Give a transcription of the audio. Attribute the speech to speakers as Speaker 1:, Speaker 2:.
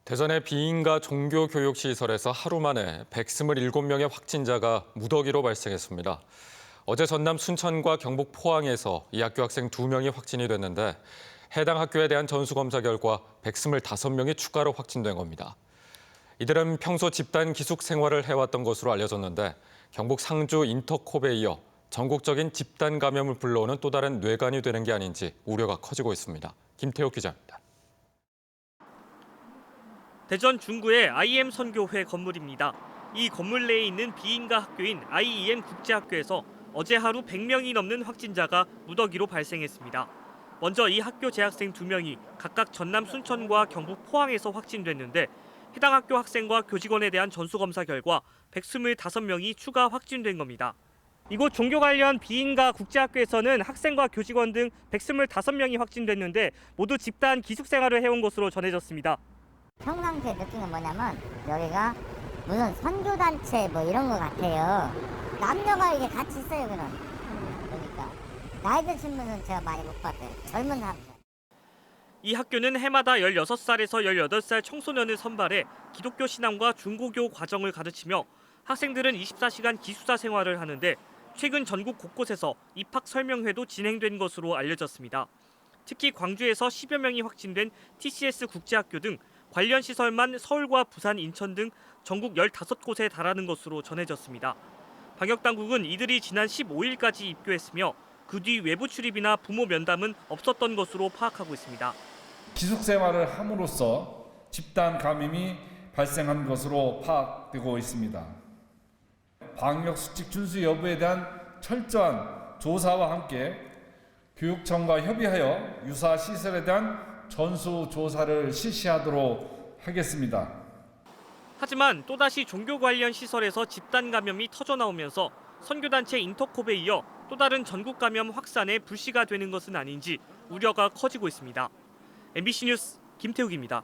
Speaker 1: 대전의 비인가 종교교육시설에서 하루 만에 127명의 확진자가 무더기로 발생했습니다. 어제 전남 순천과 경북 포항에서 이 학교 학생 2명이 확진이 됐는데 해당 학교에 대한 전수검사 결과 125명이 추가로 확진된 겁니다. 이들은 평소 집단 기숙 생활을 해왔던 것으로 알려졌는데 경북 상주 인터콥에 이어 전국적인 집단 감염을 불러오는 또 다른 뇌관이 되는 게 아닌지 우려가 커지고 있습니다. 김태욱 기자입니다.
Speaker 2: 대전 중구의 IM 선교회 건물입니다. 이 건물 내에 있는 비인가 학교인 IEM 국제학교에서 어제 하루 100명이 넘는 확진자가 무더기로 발생했습니다. 먼저 이 학교 재학생 2명이 각각 전남 순천과 경북 포항에서 확진됐는데 해당 학교 학생과 교직원에 대한 전수검사 결과 125명이 추가 확진된 겁니다. 이곳 종교 관련 비인가 국제학교에서는 학생과 교직원 등 125명이 확진됐는데 모두 집단 기숙생활을 해온 것으로 전해졌습니다.
Speaker 3: 평상시에 느낀 건 뭐냐면 여기가 무슨 선교단체 뭐 이런 것 같아요. 남녀가 이게 같이 있어요, 그러니까 나이 드신 분은 제가 많이 못 봤어요. 젊은 사람들.
Speaker 2: 이 학교는 해마다 16살에서 18살 청소년을 선발해 기독교 신앙과 중고교 과정을 가르치며 학생들은 24시간 기숙사 생활을 하는데 최근 전국 곳곳에서 입학 설명회도 진행된 것으로 알려졌습니다. 특히 광주에서 10여 명이 확진된 TCS 국제학교 등 관련 시설만 서울과 부산, 인천 등 전국 15곳에 달하는 것으로 전해졌습니다. 방역당국은 이들이 지난 15일까지 입교했으며 그 뒤 외부 출입이나 부모 면담은 없었던 것으로 파악하고 있습니다.
Speaker 4: 기숙생활을 함으로써 집단 감염이 발생한 것으로 파악되고 있습니다. 방역수칙 준수 여부에 대한 철저한 조사와 함께 교육청과 협의하여 유사 시설에 대한 전수조사를 실시하도록 하겠습니다.
Speaker 2: 하지만 또다시 종교 관련 시설에서 집단 감염이 터져나오면서 선교단체 인터콥에 이어 또 다른 전국 감염 확산에 불씨가 되는 것은 아닌지 우려가 커지고 있습니다. MBC 뉴스 김태욱입니다.